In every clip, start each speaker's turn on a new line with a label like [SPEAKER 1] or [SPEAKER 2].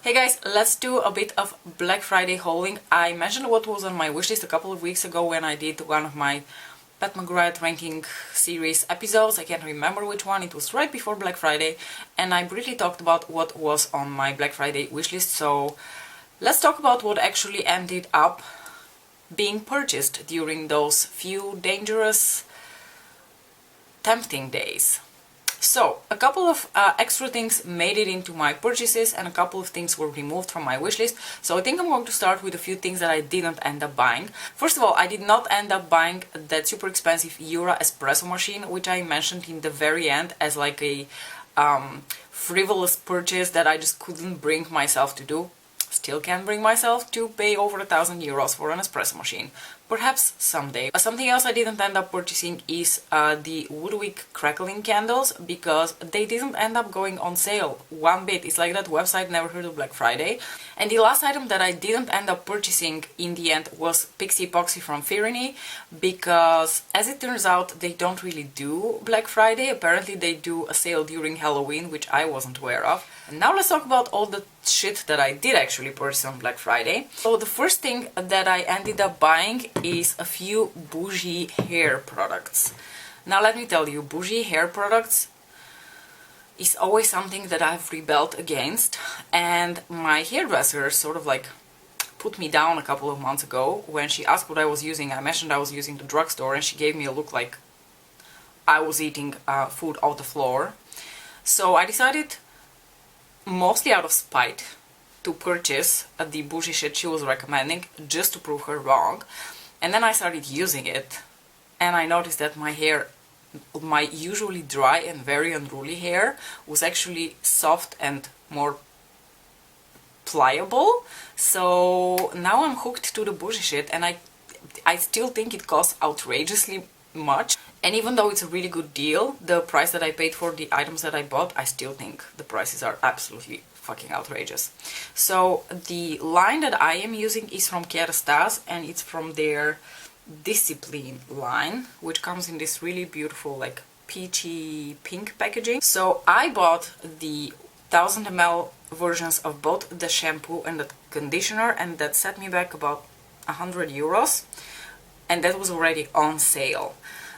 [SPEAKER 1] Hey guys, let's do a bit of Black Friday hauling. I mentioned what was on my wishlist a couple of weeks ago when I did one of my Pat McGrath ranking series episodes. I can't remember which one, it was right before Black Friday, and I briefly talked about what was on my Black Friday wishlist. So let's talk about what actually ended up being purchased during those few dangerous, tempting days. So, a couple of extra things made it into my purchases and a couple of things were removed from my wishlist. So I think I'm going to start with a few things that I didn't end up buying. First of all, I did not end up buying that super expensive Jura espresso machine, which I mentioned in the very end as like a frivolous purchase that I just couldn't bring myself to do. Still can't bring myself to pay over €1,000 for an espresso machine. Perhaps someday. Something else I didn't end up purchasing is the Woodwick Crackling candles, because they didn't end up going on sale one bit. It's like that website never heard of Black Friday. And the last item that I didn't end up purchasing in the end was Pixie Epoxy from Fourier, because as it turns out they don't really do Black Friday. Apparently they do a sale during Halloween, which I wasn't aware of. And now let's talk about all the shit that I did actually purchase on Black Friday. So the first thing that I ended up buying is a few bougie hair products. Now let me tell you, bougie hair products is always something that I've rebelled against, and my hairdresser sort of like put me down a couple of months ago when she asked what I was using. I mentioned I was using the drugstore and she gave me a look like I was eating food off the floor. So I decided, mostly out of spite, to purchase the bougie shit she was recommending just to prove her wrong. And then I started using it and I noticed that my hair, my usually dry and very unruly hair, was actually soft and more pliable. So now I'm hooked to the bougie shit, and I still think it costs outrageously much. And even though it's a really good deal, the price that I paid for the items that I bought, I still think the prices are absolutely fucking outrageous. So the line that I am using is from Kerastase, and it's from their Discipline line, which comes in this really beautiful like peachy pink packaging. So I bought the 1000 ml versions of both the shampoo and the conditioner, and that set me back about €100, and that was already on sale.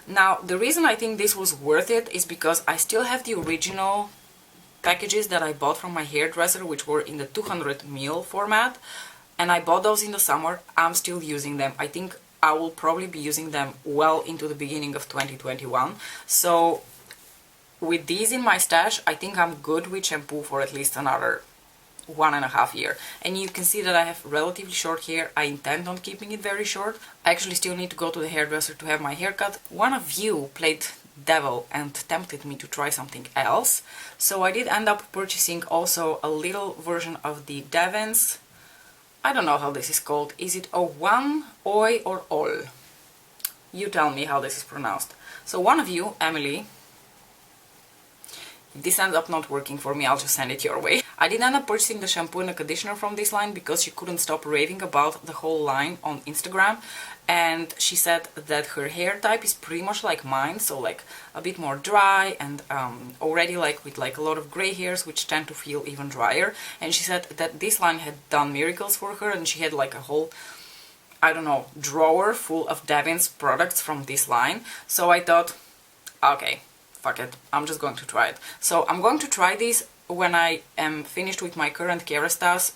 [SPEAKER 1] Now the reason I think this was worth it is because I still have the original packages that I bought from my hairdresser, which were in the 200 ml format, and I bought those in the summer. I'm still using them. I think I will probably be using them well into the beginning of 2021. So with these in my stash, I think I'm good with shampoo for at least another 1.5 years. And you can see that I have relatively short hair. I intend on keeping it very short. I actually still need to go to the hairdresser to have my hair cut. One of you played devil and tempted me to try something else. So I did end up purchasing also a little version of the Davins. I don't know how this is called. Is it O1, Oi, or Ol? You tell me how this is pronounced. So one of you, Emily, if this ends up not working for me, I'll just send it your way. I did end up purchasing the shampoo and the conditioner from this line because she couldn't stop raving about the whole line on Instagram. And she said that her hair type is pretty much like mine, so like a bit more dry and already like with like a lot of gray hairs, which tend to feel even drier. And she said that this line had done miracles for her, and she had like a whole, I don't know, drawer full of Davins products from this line. So I thought, okay, fuck it, I'm just going to try it. So I'm going to try these when I am finished with my current Kerastase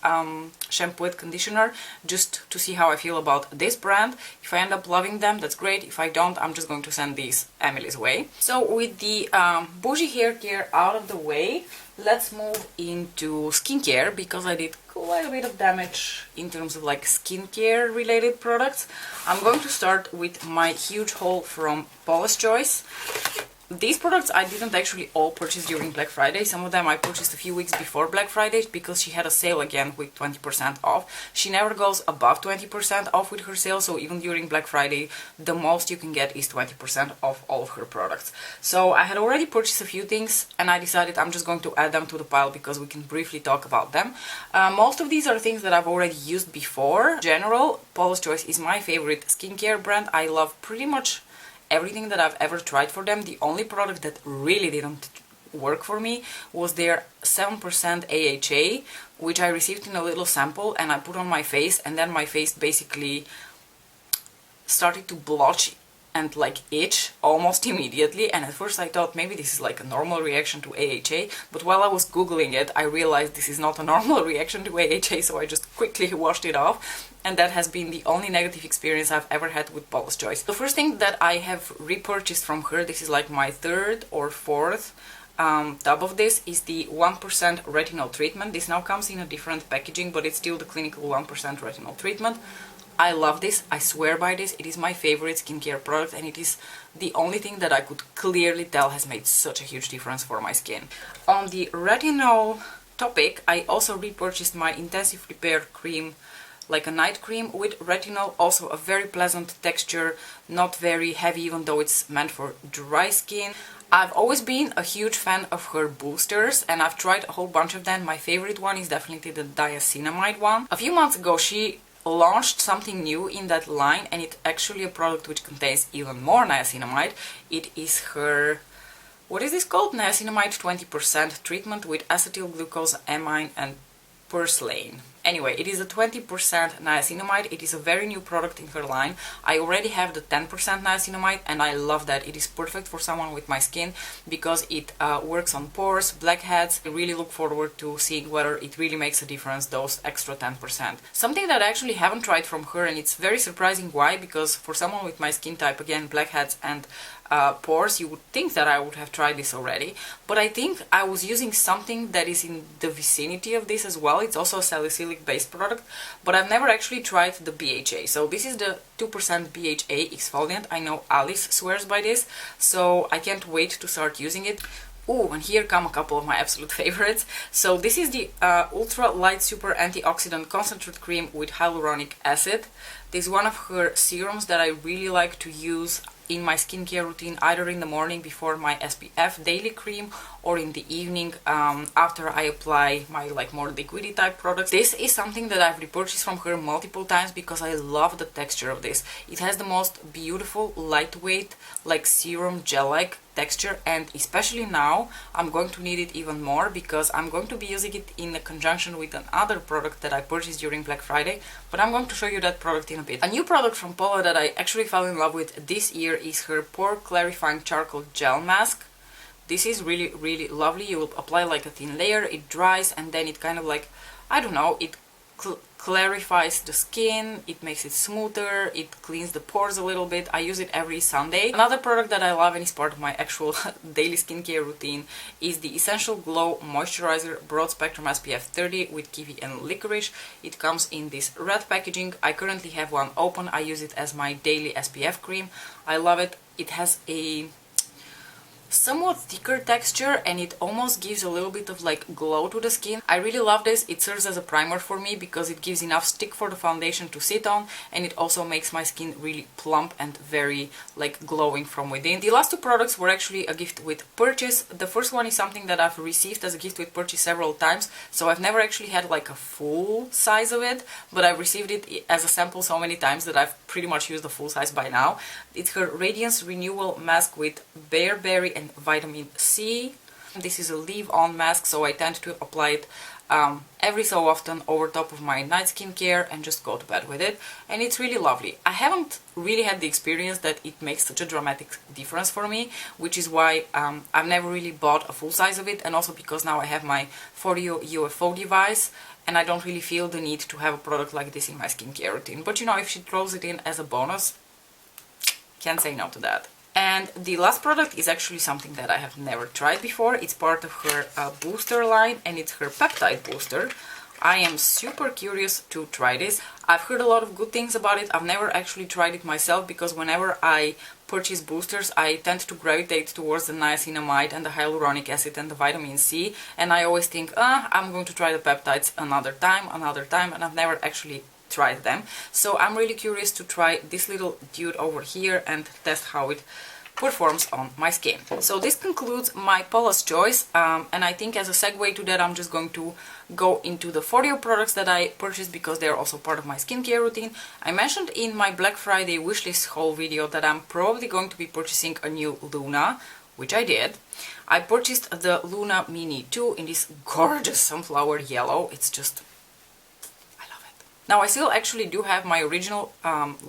[SPEAKER 1] shampoo and conditioner, just to see how I feel about this brand. If I end up loving them, that's great. If I don't, I'm just going to send these Emily's way. So with the bougie hair care out of the way, let's move into skincare, because I did quite a bit of damage in terms of like skincare related products. I'm going to start with my huge haul from Paula's Choice. These products I didn't actually all purchase during Black Friday. Some of them I purchased a few weeks before Black Friday because she had a sale again with 20% off. She never goes above 20% off with her sale, so even during Black Friday the most you can get is 20% off all of her products. So I had already purchased a few things and I decided I'm just going to add them to the pile because we can briefly talk about them. Most of these are things that I've already used before. In general, Paula's Choice is my favorite skincare brand. I love pretty much everything that I've ever tried for them. The only product that really didn't work for me was their 7% AHA, which I received in a little sample and I put on my face, and then my face basically started to blotch and like itch almost immediately. And at first I thought maybe this is like a normal reaction to AHA, but while I was googling it I realized this is not a normal reaction to AHA, so I just quickly washed it off, and that has been the only negative experience I've ever had with Paula's Choice. The first thing that I have repurchased from her, this is like my third or fourth tub of this, is the 1% retinol treatment. This now comes in a different packaging, but it's still the clinical 1% retinol treatment. I love this, I swear by this, it is my favorite skincare product, and it is the only thing that I could clearly tell has made such a huge difference for my skin. On the retinol topic, I also repurchased my Intensive Repair cream, like a night cream with retinol, also a very pleasant texture, not very heavy even though it's meant for dry skin. I've always been a huge fan of her boosters, and I've tried a whole bunch of them. My favorite one is definitely the Niacinamide one. A few months ago she launched something new in that line, and it's actually a product which contains even more niacinamide. It is her, what is this called? Niacinamide 20% treatment with acetyl glucose, amine and purslane. Anyway, it is a 20% niacinamide. It is a very new product in her line. I already have the 10% niacinamide and I love that. It is perfect for someone with my skin because it works on pores, blackheads. I really look forward to seeing whether it really makes a difference, those extra 10%. Something that I actually haven't tried from her, and it's very surprising why, because for someone with my skin type, again, blackheads and pores, you would think that I would have tried this already, but I think I was using something that is in the vicinity of this as well. It's also a salicylic based product, but I've never actually tried the BHA. So this is the 2% BHA exfoliant. I know Alice swears by this, so I can't wait to start using it. Oh, and here come a couple of my absolute favorites. So this is the Ultra Light Super Antioxidant Concentrate Cream with Hyaluronic Acid. This is one of her serums that I really like to use in my skincare routine, either in the morning before my SPF daily cream or in the evening after I apply my like more liquidy type products. This is something that I've repurchased from her multiple times because I love the texture of this. It has the most beautiful lightweight like serum gel-like texture, and especially now I'm going to need it even more because I'm going to be using it in conjunction with another product that I purchased during Black Friday, but I'm going to show you that product in a bit. A new product from Paula that I actually fell in love with this year is her Pore Clarifying Charcoal Gel Mask. This is really lovely. You will apply like a thin layer, it dries, and then it kind of like, I don't know, it clarifies the skin, it makes it smoother, it cleans the pores a little bit. I use it every Sunday. Another product that I love and is part of my actual daily skincare routine is the Essential Glow Moisturizer Broad Spectrum SPF 30 with kiwi and licorice. It comes in this red packaging. I currently have one open. I use it as my daily SPF cream. I love it. It has a somewhat thicker texture and it almost gives a little bit of like glow to the skin. I really love this. It serves as a primer for me because it gives enough stick for the foundation to sit on, and it also makes my skin really plump and very like glowing from within. The last two products were actually a gift with purchase. The first one is something that I've received as a gift with purchase several times, so I've never actually had like a full size of it, but I've received it as a sample so many times that I've pretty much used the full size by now. It's her Radiance Renewal Mask with Bearberry and vitamin C. This is a leave-on mask, so I tend to apply it every so often over top of my night skincare and just go to bed with it, and it's really lovely. I haven't really had the experience that it makes such a dramatic difference for me, which is why I've never really bought a full size of it, and also because now I have my Foreo UFO device and I don't really feel the need to have a product like this in my skincare routine. But you know, if she throws it in as a bonus, can't say no to that. And the last product is actually something that I have never tried before. It's part of her booster line, and it's her peptide booster. I am super curious to try this. I've heard a lot of good things about it. I've never actually tried it myself because whenever I purchase boosters, I tend to gravitate towards the niacinamide and the hyaluronic acid and the vitamin C, and I always think, I'm going to try the peptides another time, and I've never actually tried them. So I'm really curious to try this little dude over here and test how it performs on my skin. So this concludes my Paula's Choice, and I think as a segue to that I'm just going to go into the Foreo products that I purchased because they're also part of my skincare routine. I mentioned in my Black Friday wishlist haul video that I'm probably going to be purchasing a new Luna which I did. I purchased the Luna Mini 2 in this gorgeous sunflower yellow. It's just, I love it. Now I still actually do have my original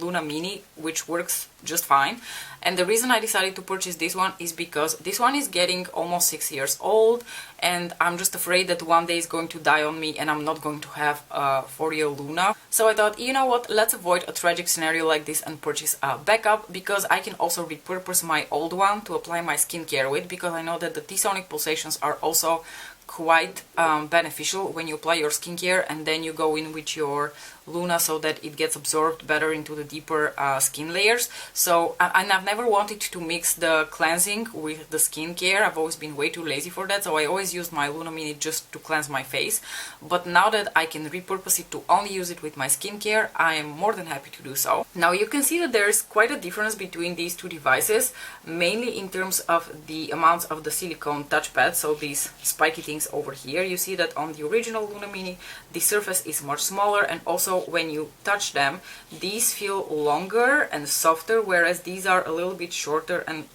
[SPEAKER 1] Luna Mini, which works just fine. And the reason I decided to purchase this one is because this one is getting almost 6 years old, and I'm just afraid that one day it's going to die on me and I'm not going to have a Foreo Luna. So I thought, you know what, let's avoid a tragic scenario like this and purchase a backup, because I can also repurpose my old one to apply my skincare with, because I know that the T-sonic pulsations are also quite beneficial when you apply your skincare and then you go in with your Luna so that it gets absorbed better into the deeper skin layers. So and I've never wanted to mix the cleansing with the skincare. I've always been way too lazy for that, so I always use my Luna Mini just to cleanse my face. But now that I can repurpose it to only use it with my skincare, I am more than happy to do so. Now you can see that there is quite a difference between these two devices, mainly in terms of the amounts of the silicone touchpad, so these spiky things over here. You see that on the original Luna Mini the surface is much smaller, and also when you touch them these feel longer and softer, whereas these are a little bit shorter and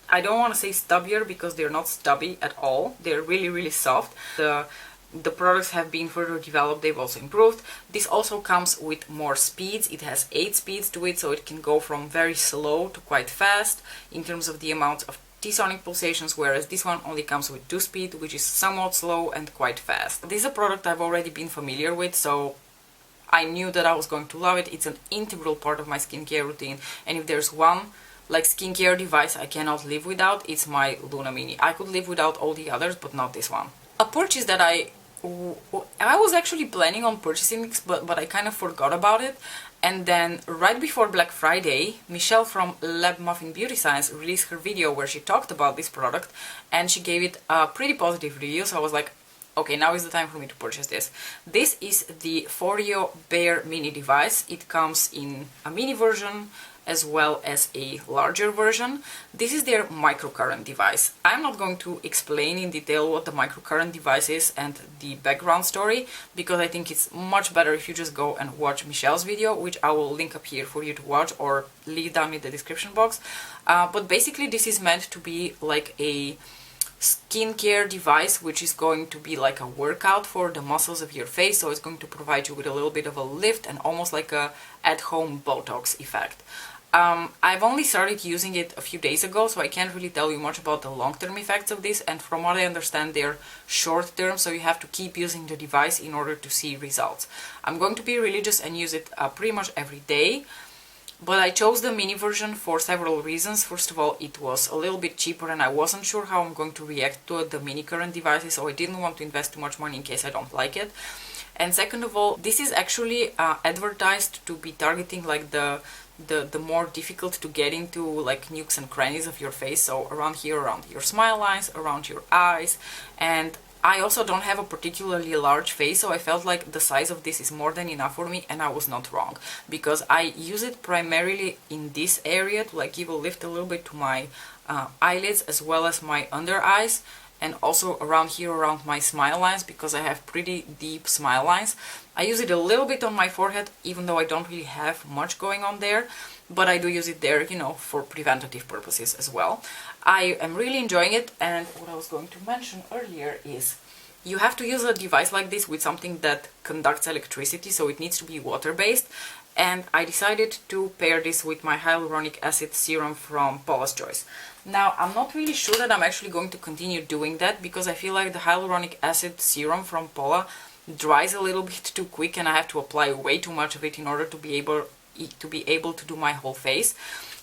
[SPEAKER 1] I don't want to say stubbier because they're not stubby at all. They're really soft. The products have been further developed, they've also improved. This also comes with more speeds. It has 8 speeds to it, so it can go from very slow to quite fast in terms of the amount of T-sonic pulsations, whereas this one only comes with 2 speed, which is somewhat slow and quite fast. This is a product I've already been familiar with, so I knew that I was going to love it. It's an integral part of my skincare routine, and if there's one like skincare device I cannot live without, it's my Luna Mini. I could live without all the others, but not this one. A purchase that I was actually planning on purchasing this, but I kind of forgot about it. And then right before Black Friday, Michelle from Lab Muffin Beauty Science released her video where she talked about this product, and she gave it a pretty positive review, so I was like, okay, now is the time for me to purchase this. This is the Foreo Bear mini device. It comes in a mini version as well as a larger version. This is their microcurrent device. I'm not going to explain in detail what the microcurrent device is and the background story, because I think it's much better if you just go and watch Michelle's video, which I will link up here for you to watch or leave down in the description box. But basically this is meant to be like a skincare device, which is going to be like a workout for the muscles of your face, so it's going to provide you with a little bit of a lift and almost like a at-home Botox effect. I've only started using it a few days ago, so I can't really tell you much about the long-term effects of this, and from what I understand they're short-term, so you have to keep using the device in order to see results. I'm going to be religious and use it pretty much every day. But I chose the mini version for several reasons. First of all, it was a little bit cheaper and I wasn't sure how I'm going to react to the mini current devices, so I didn't want to invest too much money in case I don't like it. And second of all, this is actually advertised to be targeting like the more difficult to get into like nooks and crannies of your face, so around here, around your smile lines, around your eyes. And I also don't have a particularly large face, so I felt like the size of this is more than enough for me, and I was not wrong, because I use it primarily in this area to like give a lift a little bit to my eyelids as well as my under eyes, and also around here around my smile lines, because I have pretty deep smile lines. I use it a little bit on my forehead, even though I don't really have much going on there, but I do use it there, you know, for preventative purposes as well. I am really enjoying it, and what I was going to mention earlier is you have to use a device like this with something that conducts electricity, so it needs to be water-based, and I decided to pair this with my hyaluronic acid serum from Paula's Choice. Now, I'm not really sure that I'm actually going to continue doing that, because I feel like the hyaluronic acid serum from Paula dries a little bit too quick and I have to apply way too much of it in order to be able to do my whole face.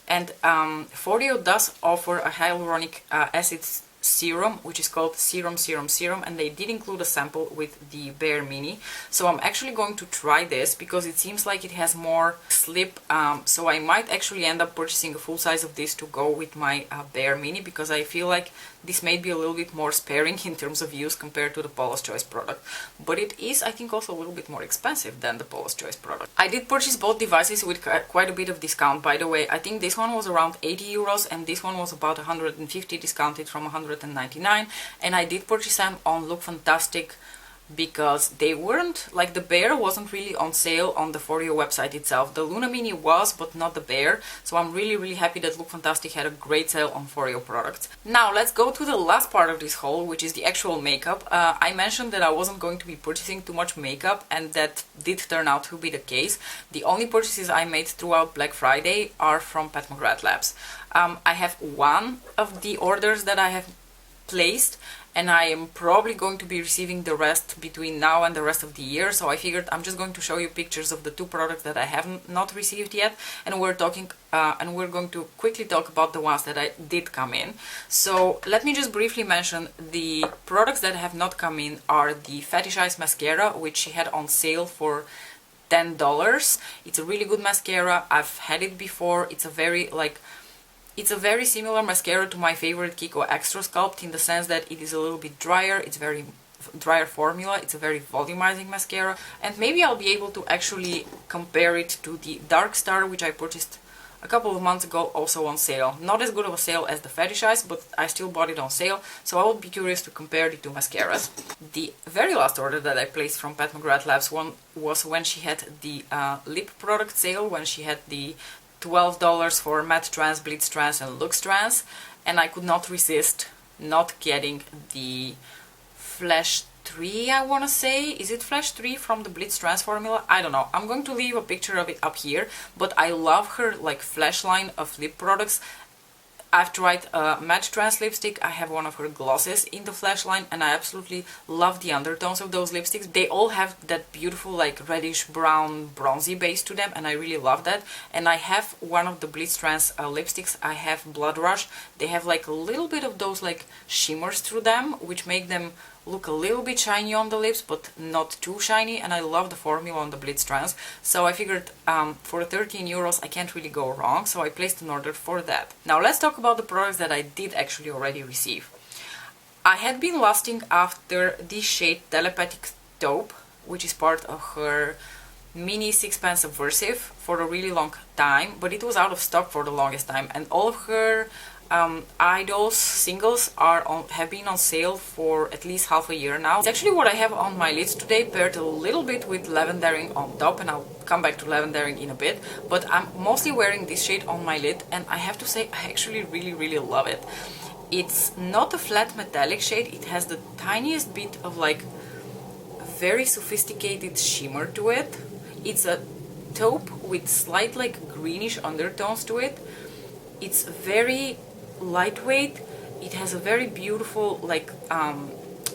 [SPEAKER 1] And Foreo does offer a hyaluronic acid serum, which is called Serum, and they did include a sample with the Bear Mini. So I'm actually going to try this because it seems like it has more slip, so I might actually end up purchasing a full size of this to go with my Bear Mini, because I feel like this may be a little bit more sparing in terms of use compared to the Paula's Choice product. But it is, I think, also a little bit more expensive than the Paula's Choice product. I did purchase both devices with quite a bit of discount, by the way. I think this one was around 80 euros and this one was about 150, discounted from 199, and I did purchase them on Look Fantastic because they weren't, like, the Bear wasn't really on sale on the Foreo website itself. The Luna Mini was, but not the Bear, so I'm really happy that Look Fantastic had a great sale on Foreo products. Now let's go to the last part of this haul, which is the actual makeup. I mentioned that I wasn't going to be purchasing too much makeup, and that did turn out to be the case. The only purchases I made throughout Black Friday are from Pat McGrath Labs. I have one of the orders that I have placed, and I am probably going to be receiving the rest between now and the rest of the year, so I figured I'm just going to show you pictures of the two products that I have not received yet, and we're going to quickly talk about the ones that I did come in. So let me just briefly mention the products that have not come in are the Fetish Eyes mascara, which she had on sale for $10. It's a really good mascara. I've had it before. It's a very similar mascara to my favorite Kiko Extra Sculpt, in the sense that it is a little bit drier, it's very drier formula, it's a very volumizing mascara, and maybe I'll be able to actually compare it to the Dark Star, which I purchased a couple of months ago, also on sale. Not as good of a sale as the Fetish Eyes, but I still bought it on sale, so I will be curious to compare the two mascaras. The very last order that I placed from Pat McGrath Labs was when she had the lip product sale, when she had the $12 for Matte Trans, Blitz Trans and Lux Trans, and I could not resist not getting the Flash 3, I want to say. Is it Flash 3 from the Blitz Trans formula? I don't know. I'm going to leave a picture of it up here, but I love her like Flash line of lip products. I've tried a Matte Trans lipstick, I have one of her glosses in the Flash line, and I absolutely love the undertones of those lipsticks. They all have that beautiful like reddish brown bronzy base to them, and I really love that. And I have one of the Blitz Trans lipsticks, I have Blood Rush. They have like a little bit of those like shimmers through them, which make them look a little bit shiny on the lips, but not too shiny, and I love the formula on the Blitz Trans, so I figured for 13 euros I can't really go wrong, so I placed an order for that. Now let's talk about the products that I did actually already receive. I had been lusting after the shade Telepathic Taupe, which is part of her mini Sixpence Subversive, for a really long time, but it was out of stock for the longest time, and all of her Idols singles have been on sale for at least half a year now. It's actually what I have on my lids today, paired a little bit with Lavendering on top, and I'll come back to Lavendering in a bit, but I'm mostly wearing this shade on my lid, and I have to say I actually really love it. It's not a flat metallic shade, it has the tiniest bit of like very sophisticated shimmer to it. It's a taupe with slight like greenish undertones to it. It's very lightweight, it has a very beautiful like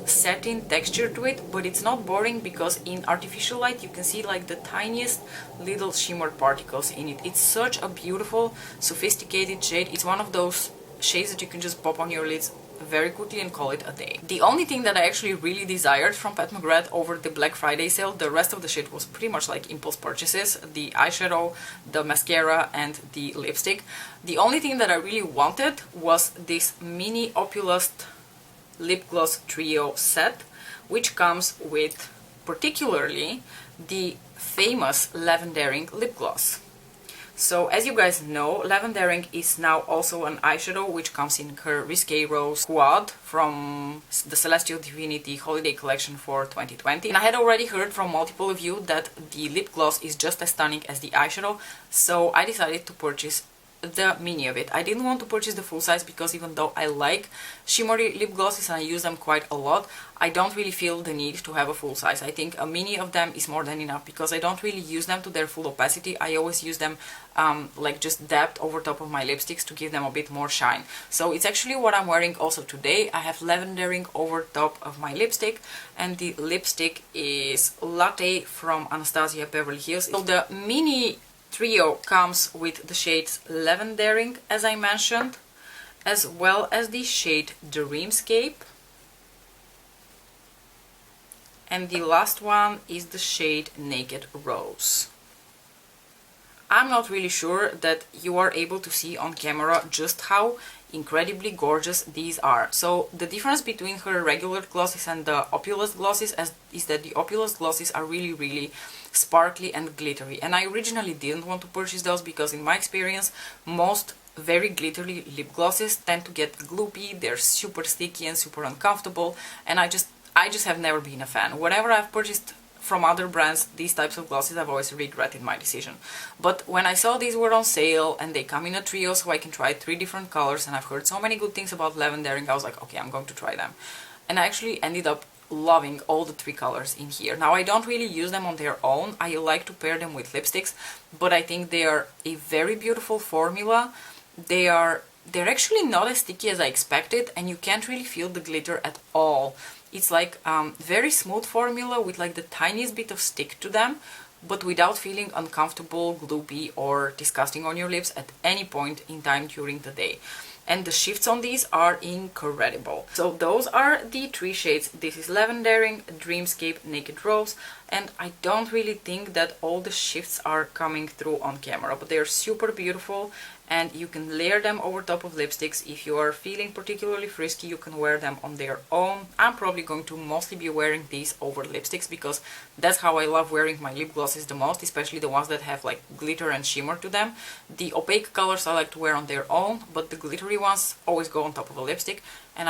[SPEAKER 1] satin texture to it, but it's not boring because in artificial light you can see like the tiniest little shimmer particles in it. It's such a beautiful sophisticated shade. It's one of those shades that you can just pop on your lids very quickly and call it a day. The only thing that I actually really desired from Pat McGrath over the Black Friday sale, the rest of the shit was pretty much like impulse purchases: the eyeshadow, the mascara and the lipstick. The only thing that I really wanted was this mini Opulous lip gloss trio set, which comes with particularly the famous Lavendering lip gloss. So as you guys know, Lavendering is now also an eyeshadow which comes in her Risque Rose Quad from the Celestial Divinity Holiday Collection for 2020. And I had already heard from multiple of you that the lip gloss is just as stunning as the eyeshadow, so I decided to purchase the mini of it. I didn't want to purchase the full size because even though I like shimmery lip glosses and I use them quite a lot, I don't really feel the need to have a full size. I think a mini of them is more than enough because I don't really use them to their full opacity. I always use them like just dabbed over top of my lipsticks to give them a bit more shine. So it's actually what I'm wearing also today. I have Lavendering over top of my lipstick, and the lipstick is Latte from Anastasia Beverly Hills. So the mini trio comes with the shades Lavendering, as I mentioned, as well as the shade Dreamscape, and the last one is the shade Naked Rose. I'm not really sure that you are able to see on camera just how incredibly gorgeous these are. So the difference between her regular glosses and the Opulous glosses is that the Opulous glosses are really sparkly and glittery, and I originally didn't want to purchase those because in my experience most very glittery lip glosses tend to get gloopy, they're super sticky and super uncomfortable, and I just have never been a fan. Whenever I've purchased from other brands these types of glosses, I've always regretted my decision. But when I saw these were on sale and they come in a trio so I can try 3 different colors, and I've heard so many good things about lavendering, I was like, okay, I'm going to try them. And I actually ended up loving all the 3 colors in here. Now, I don't really use them on their own. I like to pair them with lipsticks, but I think they are a very beautiful formula. They're actually not as sticky as I expected, and you can't really feel the glitter at all. It's like very smooth formula with like the tiniest bit of stick to them, but without feeling uncomfortable, gloopy, or disgusting on your lips at any point in time during the day. And the shifts on these are incredible. So those are the 3 shades. This is Lavendering, Dreamscape, Naked Rose, and I don't really think that all the shifts are coming through on camera, but they are super beautiful, and you can layer them over top of lipsticks. If you are feeling particularly frisky, you can wear them on their own. I'm probably going to mostly be wearing these over lipsticks because that's how I love wearing my lip glosses the most, especially the ones that have like glitter and shimmer to them. The opaque colors I like to wear on their own, but the glittery ones always go on top of a lipstick, and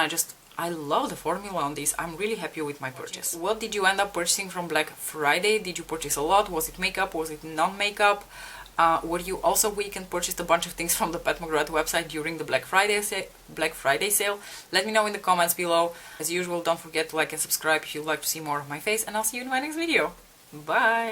[SPEAKER 1] I love the formula on these. I'm really happy with my purchase. What did you end up purchasing from Black Friday? Did you purchase a lot? Was it makeup? Was it non-makeup? Were you also weak and purchased a bunch of things from the Pat McGrath website during the Black Friday sale? Let me know in the comments below. As usual, don't forget to like and subscribe if you'd like to see more of my face, and I'll see you in my next video. Bye!